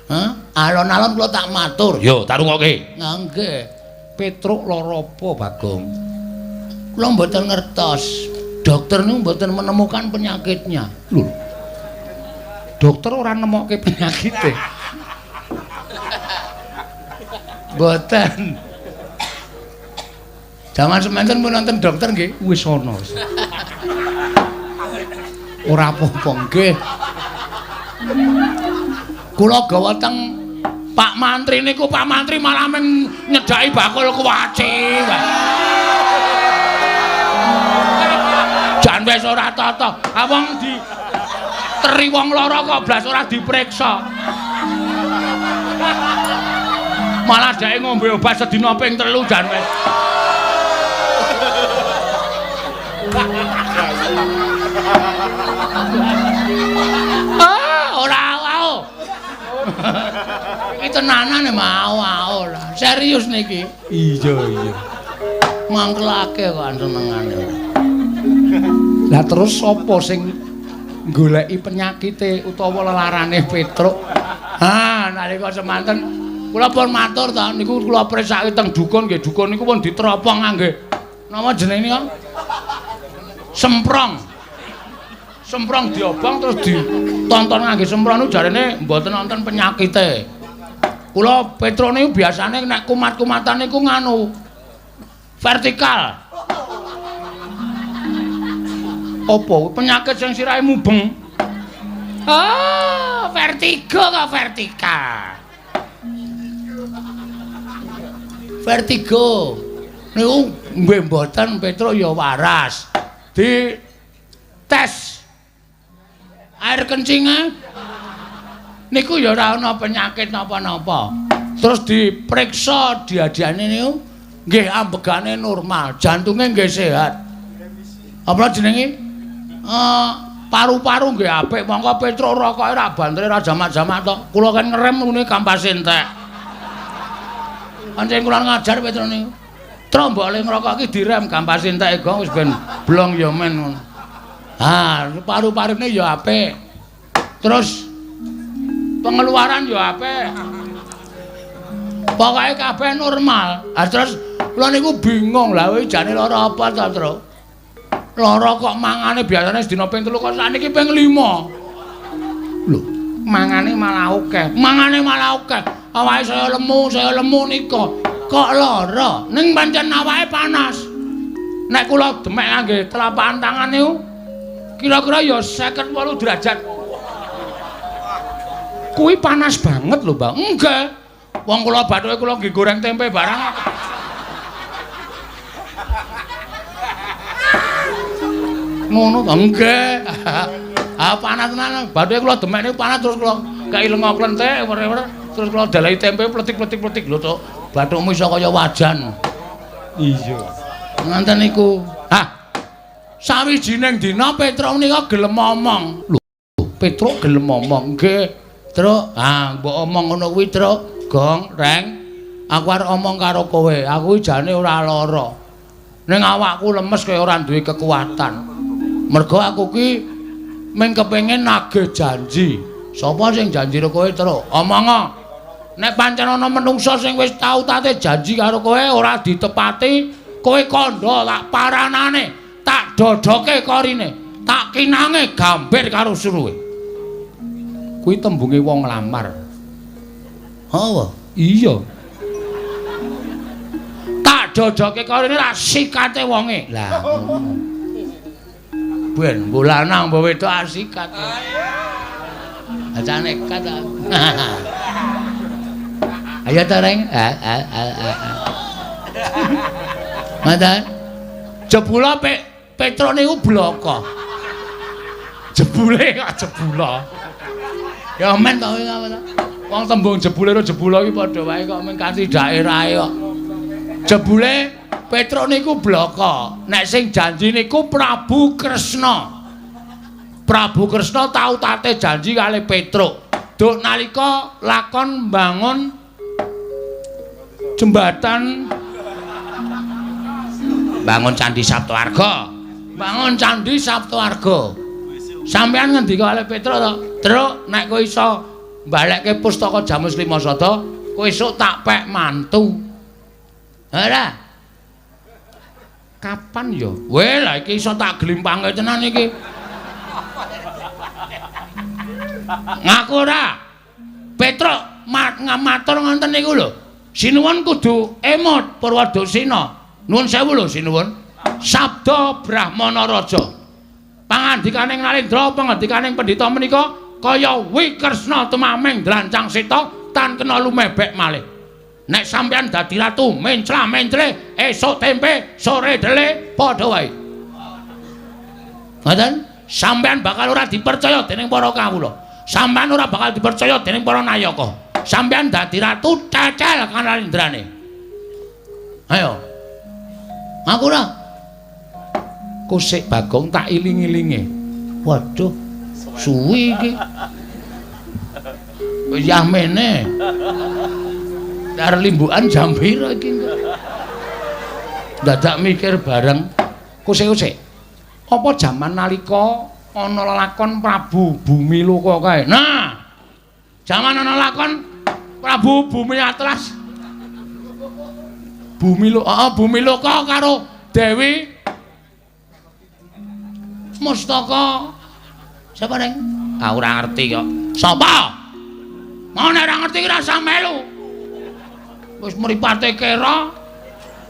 Hah? Alon-alon kula tak matur. Yo, tak rungokke. Nggih. Petruk lara apa, Bagong? Kula mboten ngertos. Dokter niku mboten menemukan penyakitnya. Lho. Dokter ora nemokke penyakite. Mboten. Jaman semanten pun nonton dokter nggih wis ana. Ora apa-apa nggih. Kula gawa teng Pak Mantri niku, Pak Mantri malah men nyedaki bakul kuwaci. Jan wis ora tata. Awang di teri wong lara kok blas ora dipriksa. Malah dhek ngombe obat sedina ping 3 jan wis. Ora wae. Iki tenanan mau lah. Serius niki. Iya. Mangkelake kok senengane. Lah terus sapa sing goleki penyakite utawa lelarane Petruk? Ha, nalika semanten kula pun matur ta niku kula presake teng dukun nggih dukun niku pun diteropong nggih. Napa jenenge kok? Semprong. Semprong diobong terus ditonton ngangge semprong niku jarene mboten wonten penyakite. Kula Petruk niku biasane nek kumat-kumatan niku nganu vertikal. Apa penyakit sing sirahe mubeng? Oh, vertigo kok vertikal. Vertigo. Niku nggih mboten Petruk ya waras. Di tes air kencingnya niku ya ora ana penyakit napa-napa. Terus diperiksa diadiane niku nggih ambegane normal, jantunge nggih sehat. Apa jenenge? Paru-paru nggih apik, monggo Petruk rokoke ra bantre ra jamak-jamak to. Kula kan ngerem ngene kampas entek. Pancen kula ngajar Petruk niku. Trombok le ngrokok iki direm kampas entek ego wis ben blong ya men ngono. Ha, paru-parune ya apik. Terus pengeluaran ya apik. Pokoke kabeh normal. Terus kula niku bingung lha kowe jane lara apa ta, Tru? Lara kok mangane biasane sedina ping 3 kok sakniki ping 5. Lho, mangane malah akeh. Mangane malah akeh. Awake saya lemu nika. Kok lara? Ning pancen awake panas. Nek kula demek ngangge telapak tangan niku kira-kira ya 58 derajat. Kuwi panas banget lho, Bang. Nggih. Wong kula bathuke kula nggih goreng tempe barang. Ngono to nggih. Panas tenan. Bathuke kula demek niku panas terus kula kei lenga klenthek terus kula dalahi tempe pletik-pletik lho to. Bathukmu iso kaya wajan. Iya. Nganten niku. Sawijining dina Petruk nika gelem omong. Lho, Petruk gelem omong. Nggih, Truk. Mbok omong ngono kuwi, Truk. Gong, Reng. Aku arep omong karo kowe. Aku jane ora lara. Ning awakku lemes kaya ora duwe kekuatan. Mergo aku ki mung kepengin nagih janji. Sapa sing janji karo kowe, Truk? Omong. Nek pancen ana menungsa sing wis tau tate janji karo kowe ora ditepati, kowe kandha tak paranane, tak dodoke korine, tak kinange gambir karo suruhe. Kuwi tembunge wong lamar. Apa? Iya. Tak dodoke korine ra sikate wonge. Lah. Ben bulanang mbok wedok asikat. Aja nekat ta. Ayo ta Reng. Mata. Jebula Petruk niku bloko. Jebule kok jebula. Ya men to apa ta? Wong tembung jebule karo jebula iki padha wae kok men kanthi daerahe kok. Jebule Petruk niku bloko. Nek sing janji niku Prabu Kresna. Prabu Kresna tau tate janji kali Petruk. Duk nalika lakon bangun jembatan bangun Candi Saptawarga. Bangun Candi Saptawarga. Sampeyan ngendika kali Petruk to, "Truk, nek kowe iso mbalekke pustaka Jamus Lima Sada, kowe esuk tak pek mantu." Ora. Kapan ya? Weh, lah iki iso tak glimpange tenan iki. Ngaku ora. Petruk matur ngoten niku lho. Sinuwun kudu emot Purwadasena. Nuwun sewu lho sinuwun. Sabda Brahmana Raja. Pangandikaning Narendra, pangandikaning pendhita menika kaya Wikresna tumaming drancang seta tan kena lumebek malih. Nek sampeyan dadi ratu menclah-mencle, esuk tempe, sore dele padha wae. Ngoten? Sampeyan bakal ora dipercaya dening para kawula. Sampeyan ora bakal dipercaya dening para nayaka. Sampeyan dadi ratu cecel kanalindrane. Ayo. Aku ora. Kusik Bagong tak iling-ilinge. Waduh. Suwi iki. Wis yamene. Dar limbukan jam pira iki kok. Dadak mikir bareng. Kusik-kusik. Apa jaman nalika ana lakon Prabu Bumi Loka kae. Nah. Jaman ana lakon Prabu Bumi Atlas. Bumi Loka karo Dewi Mustaka. Sapa ning? Ah ora ngerti kok. Sapa? Mau nek ora ngerti ki rasa melu. Wis mripate kira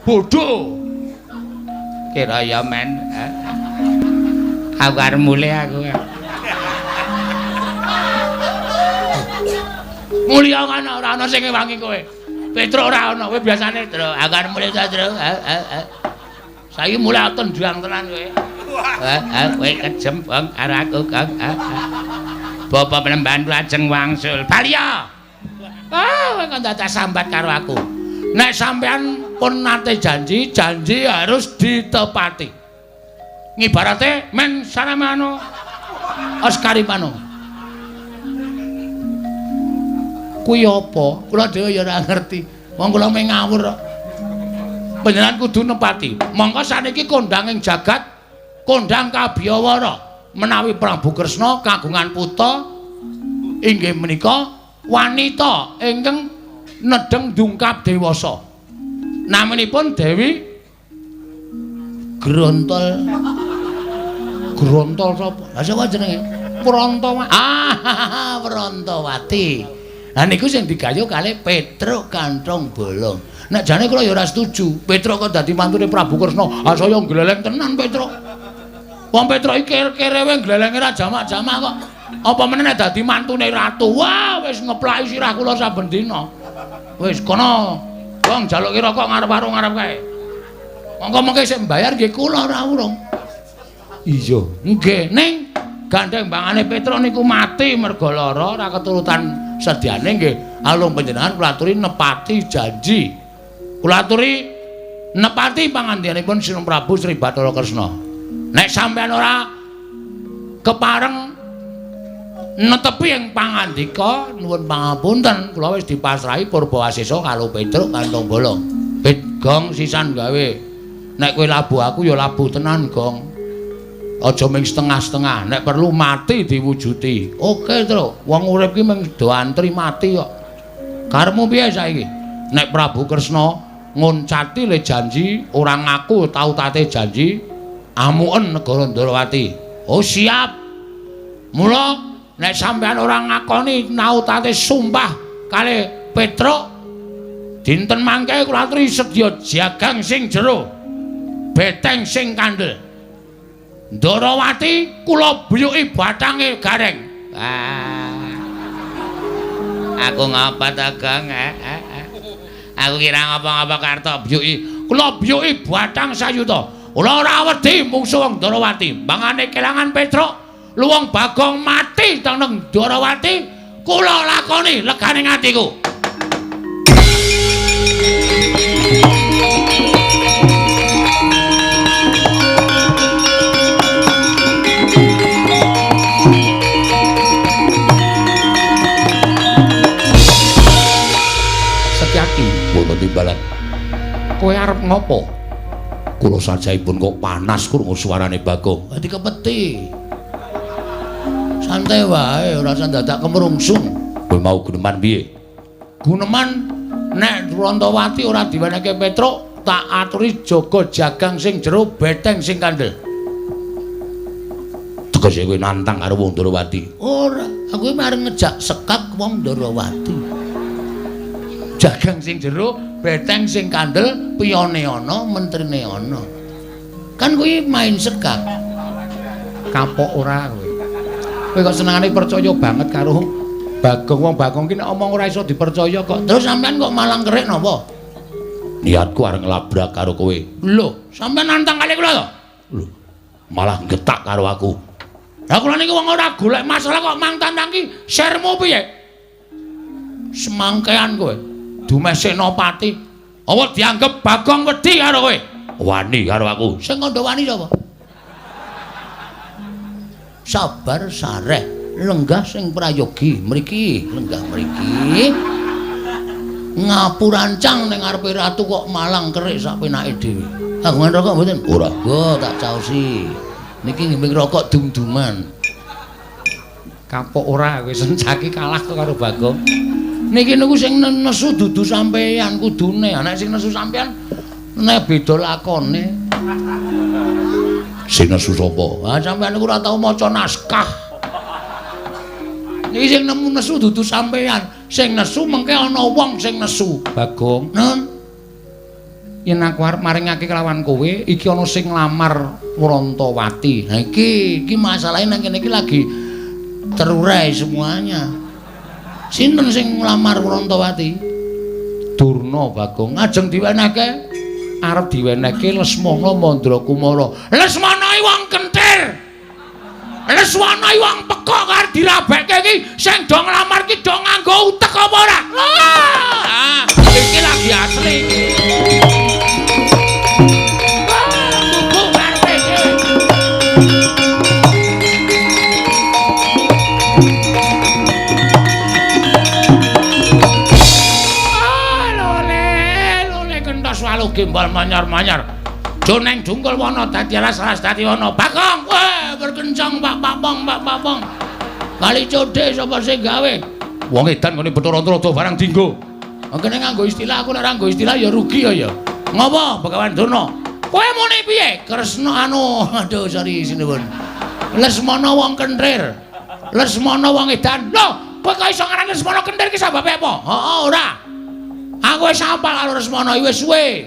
bodho. Kira ya men. Aku arep mulih aku. Mulya kan ora ana sing ngewangi kowe. Petruk ora ana, kowe biasane, Tru. Aku arep mulih ta, Tru. Saiki mulih tendang tenan kowe. Kowe kejem bang karo aku, Kang. Bapak penemban lajeng wangsul. Balya. Kowe kok dadak sambat karo aku. Nek sampean pun nate janji harus ditepati. Ngibarate men saramano Oscaripano. Kuwi apa? Kula dhewe ya ora ngerti. Wong kula mung ngawur kok. Panjenengan kudu nepati. Monggo saniki kondhang ing jagat, kondhang kabiyawara menawi Prabu Kresna kagungan putra inggih menika wanita ingkang nedeng dungkap dewasa. Namanipun Dewi Grontol. Grontol sapa? Lah sapa jenenge? Prantawati. Ah, Prantawati. Lah niku sing digayuh kalih Petruk Kantong Bolong. Nek jane kula ya ora setuju. Petruk kok dadi mantune Prabu Kresna. Ah saya gleleng tenan Petruk. Wong Petruk iki kerewe glelenge ra jamak-jamak kok. Apa meneh dadi mantune ratu. Wah, wis ngeplaki sirah kula saben dina. Wis kono. Wong jaluki rokok ngarep warung ngarep kae. Monggo mengke sik mbayar nggih kula ora urung. Iya, nggih. Ning gandeng bangane Petruk niku mati merga lara, ora keturutan sedyane nggih. Alung panjenengan kula aturi nepati janji. Kula aturi nepati pangandikanipun Sinung Prabu Sri Bathara Kresna. Nek sampeyan ora kepareng netepi ing pangandika nuwun pangapunten kula wis dipasrahi Purbawasesa karo Petruk Kantong Bolong. Gong sisan gawe. Nek kowe labuh aku ya labuh tenan, Gong. Aja ming setengah-setengah, nek perlu mati diwujuti. Oke, Tru. Wong urip ki mung do antri mati kok. Karepmu piye saiki? Nek Prabu Kresna ngoncati le janji, ora ngaku tau tate janji, amuken negara Ndarawati. Oh, siap. Mula nek sampean ora ngakoni nautate sumpah kalih Petruk, dinten mangke kula aturi sedya jagang sing jero, beteng sing kandel. Ndarawati kula buyuki bathange gareng. Aku ngapa ta, Gang? Aku kira ngapa-ngapa karta buyuki. Kula buyuki bathang sayuta. Kula ora wedi mungsuh wong Ndarawati. Mangane kelangan Petruk, luwung Bagong mati teneng Ndarawati, kula lakoni leganing atiku. Timbalan. Kowe arep ngopo? Kula sajaipun kok panas krungu suarane Bagong. Dadi kepeti. Santai wae, ora usah dadak kemrungsung. Kowe mau guneman piye? Guneman nek Prantawati ora diwenehke Petruk, tak aturi jaga jagang sing jero, beteng sing kandel. Tegese kowe nantang karo wong Ndarawati. Ora, aku mareng ngejak sekap wong Ndarawati. Jagang sing jero, beteng sing kandel, piyone ana, mentrine ana. Kan kuwi main sekap. Kapok ora kowe. Kowe kok senengane percaya banget karo Bagong. Wong Bagong ki nek omong ora iso dipercaya kok. Terus sampean kok malang kerik napa? Niatku arep nglabrak karo kowe. Lho, sampean nantang kali kula to? Lho, malah getak karo aku. Lah kula niki wong ora golek masalah kok mang tantang ki sirmu piye? Semangkean kowe. Dumes Senopati. Apa dianggep Bagong wedi karo kowe? Wani karo aku. Sing kandha wani sapa? Sabar sareh, lenggah sing prayogi mriki, lenggah mriki. Ngapurancang ning ngarepe ratu kok malang kerik sak penake dhewe. Kagungan rokok mboten? Ora, go tak caosi. Niki ngimbing rokok dum-duman. Kapok ora wis sencaki kalah karo Bagong. Niki niku sing nesu dudu sampeyan kudune. Nek sing nesu sampeyan nek beda lakone. Sing nesu sapa? Ah sampeyan niku ora tau maca naskah. Niki sing nemu nesu dudu sampeyan. Sing nesu mengke ana wong sing nesu. Bagong. Nun. Yen aku arep maringake kelawan kowe, iki ana sing nglamar Wrantawati. Nah iki masalahe nang kene iki lagi terurai semuanya. Sinten sing nglamar Wrantawati? Durna Bagong. Ajeng diwenehke arep diwenehke Lesmana Mandrakumara. Lesmana iki wong kentir. Lesmana iki wong pekok karo dirabekke iki sing do nglamar ki do nganggo utek apa ora? Ah, iki lagi asli iki. Gimbal manyar-manyar. Joneng dungkul wana dadi alas dadi wana. Bagong, weh berkencang Pak Papong. Kali codhe sapa sing gawe? Wong edan ngene Bathara Rada barang dinggo. Kene nganggo istilah aku nek ora nganggo istilah ya rugi ya. Ngopo Begawan Durna? Kowe muni piye? Kresna aduh sorry sinuwun. Lesmana wong kentir. Lesmana wong edan. Lho, kowe kok iso ngaran Lesmana kentir ki sababe apa? Heeh, ora. Aku wis apal karo Lesmana wis suwe.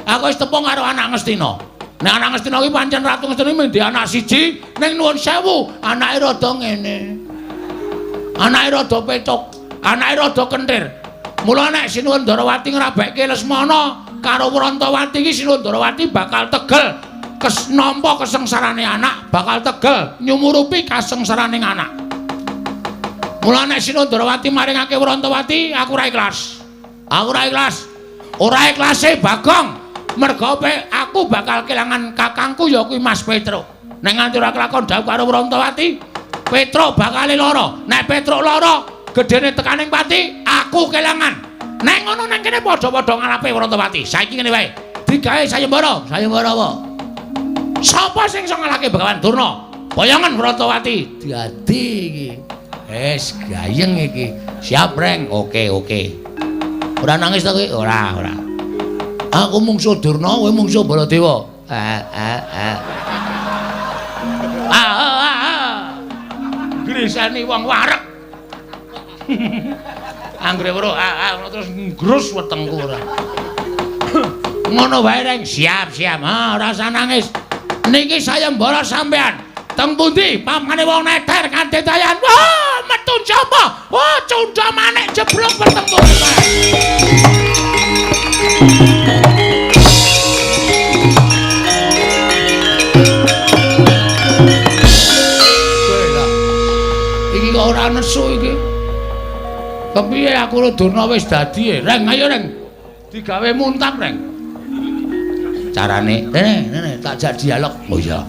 Aku wis tepung karo anak Ngastina. Nek anak Ngastina kuwi pancen Ratu Ngastina mung duwe anak siji, ning nuwun sewu, anake rada ngene. Anake rada petuk, anake rada kentir. Mula nek Sinuwun Darawati ngrabekke Lesmana karo Wrantawati iki Sinuwun Darawati bakal tegel nampa kesengsarane anak, bakal tegel nyumurupi kasengsaraning anak. Mula nek Sinuwun Darawati maringake Wrantawati, aku ora ikhlas. Aku ora ikhlas. Ora ikhlase Bagong. Merga aku bakal kelangan kakangku ya kuwi Mas Petro. Nek nganti ora kelakon dawuh karo Wrantawati, Petro bakal lara. Nek Petro lara, gedene tekaning pati, aku kelangan. Nek ngono nang kene padha-padha ngalape Wrantawati. Saiki ngene wae. Digawe sayembara. Sayembara apa? Sapa sing iso ngalahke Begawan Durna? Boyongan Wrantawati. Dadi iki. Wis gayeng iki. Siap, Reng. Oke. Ora nangis ta kowe? Ora. Aku mungsuh Durna, kowe mungsuh Baladewa. Grisani wong wareg. Anggere weruh terus ngrus wetengku ora. Ngono wae Reng, siap. Ora usah nangis. Niki sayembara sampean. Teng pundi pamane wong neter kanthi dayan. Wah, metu japa. Wah, cundha manik jeblok bertempur. Iki kok ora nesu iki. Kepiye aku Durna wis dadi, Reng, ayo Reng. Digawe muntap, Reng. Carane, Nene, tak jak dialog. Oh iya.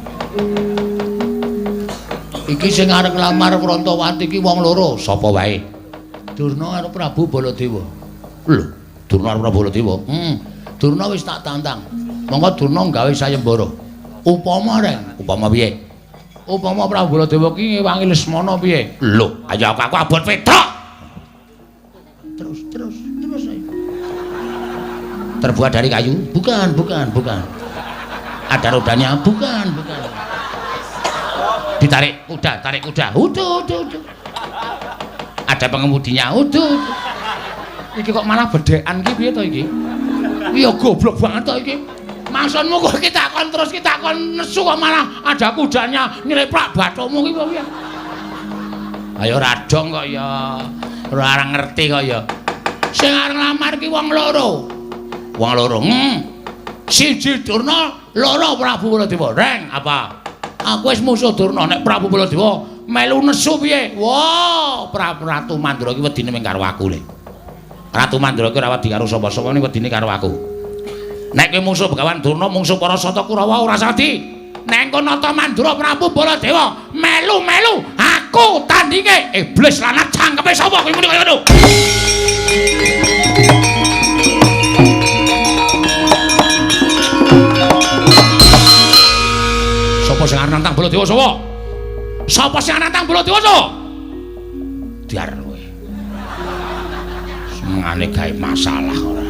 Iki sing arep nglamar Wrantawati iki wong loro, sapa wae? Durna karo Prabu Baladewa. Lho, Durna karo Prabu Baladewa. Durna wis tak tantang. Monggo Durna gawe sayembara. Upama Reng, upama piye? Upama Prabu Baladewa ki ngewangi Lesmana piye? Lho, ayo aku abot Petruk. Terus ayo. Terbuat dari kayu? Bukan. Ada rodanya? Bukan. Ditarik kuda. Udah. Ada pengemudinya. Udah. Iki kok malah bedekan iki piye to iki? Iya goblok banget to iki. Maksudmu kok kita takon nesu kok malah ada kudanya nyleprak bathumu iki piye? Ayo radong kok ya. Ora ngerti kok ya. Sing arep nglamar ki wong loro. Siji Durna, loro Prabu Baladewa. Reng, apa? Aku wis musuh Durna nek Prabu Baladewa melu nesu piye? Wah, Ratu Mandura ki wedine mung karo aku le. Ratu Mandura ki ora wedi karo sapa-sapa ning wedine karo aku. Nek kowe musuh Begawan Durna mungsuh para Sata Kurawa ora sadi. Nek kono Nata Mandura Prabu Baladewa melu-melu aku tandinge iblis lanat cangkepe sapa kowe muni kaya ngono. Sapa sing arep nantang Baladewa sapa? Sapa sing arep nantang Baladewa sapa? Diar kowe. Semane gawe masalah ora.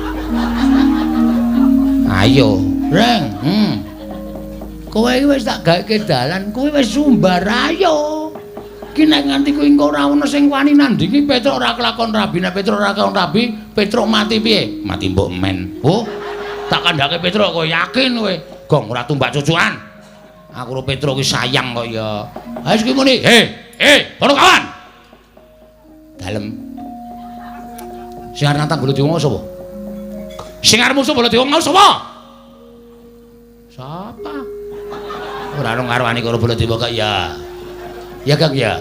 Ayo, Reng. Kowe iki wis tak gaweke dalan, kowe wis sumbar ayo. Ki nek nganti kowe engko ora ana sing wani nandingi Petruk ora kelakon rabi, nek Petruk ora kelakon rabi, Petruk mati piye? Mati mbok men. Oh, tak kandhake Petruk kowe yakin kowe? Gong ora tumbak cucukan. Aku karo Petruk ki sayang kok ya. Ha iki muni, kono kawan. Dalem. Sing arep nantang Baladewa sapa? Sing arep musuh Baladewa mau sapa? Sapa? Ora ono ngarwani karo Baladewa kok ya. Ya Kang ya.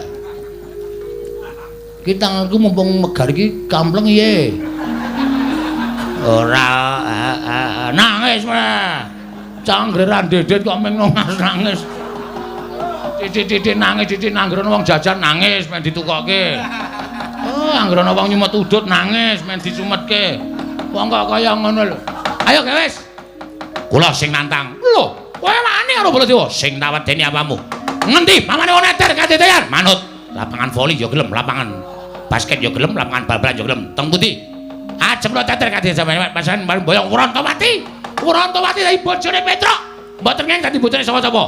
Ki tanganku mumpung megar iki kampleng iye. Ora nangis meh. Canggeran dedet kok meng nangis. Titik-titik nangis, titik anggerono wong jajan nangis men ditukokke. Oh, anggerono wong nyumet udut nangis men dicumetke. Wong kok kaya ngono lho. Ayo wis. Kula sing nantang. Lho, kowe wani karo Baladewa sing tawedeni apamu? Ngendi pamane wong neter kadedayan? Manut. Lapangan voli ya gelem, lapangan basket ya gelem, lapangan bal-balan ya gelem. Teng pundi? Ajem lo teter kadedayan pasan bareng boyong Wurantawati. Wurantawati dadi bojone Petruk. Mboten ngene dadi bojone sapa-sapa.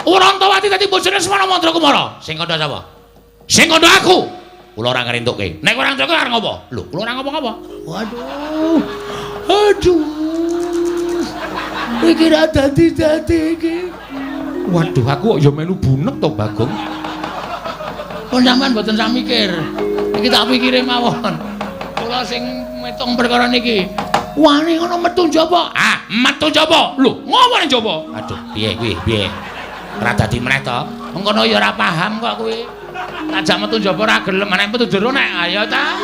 Wurantawati dadi bojone Semana Mandra Kumara. Sing kandha sapa? Sing kandha aku. Kula ora ngrentukke. Nek ora ngrentukke arep ngopo? Lho, kula ora ngopo-ngopo. Waduh. Aduh. Iki ra dadi-dadi iki. Waduh, aku kok ya melu bunek to, Bagong. Kok sampean mboten sak mikir. Iki tak pikire mawon. Kula sing metung perkara niki. Wani ngono metu njaba. Ah, metu njaba. Lho, ngopo ning njaba? Aduh, piye kuwi? Piye? Ora dadi meneh to. Mengkono ya ora paham kok kuwi. Tajak metu njaba ora gelem, nek metu jero nek ayo ta.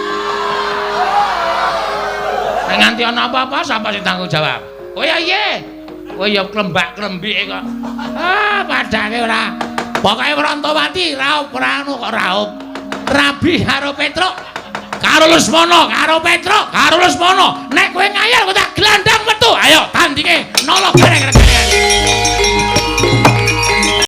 Nek nganti ana apa-apa sapa sing tanggung jawab? Oh ya iye. Kowe ya klembak-klembike kok. Ah, padake ora. Pokoke Wurantawati raup ora anu kok raup. Rabi karo Petruk. Karo Lesmana, karo Petruk, karo Lesmana. Nek kowe ngayal kok tak glandang metu. Ayo tandinge nolok gareng-gareng.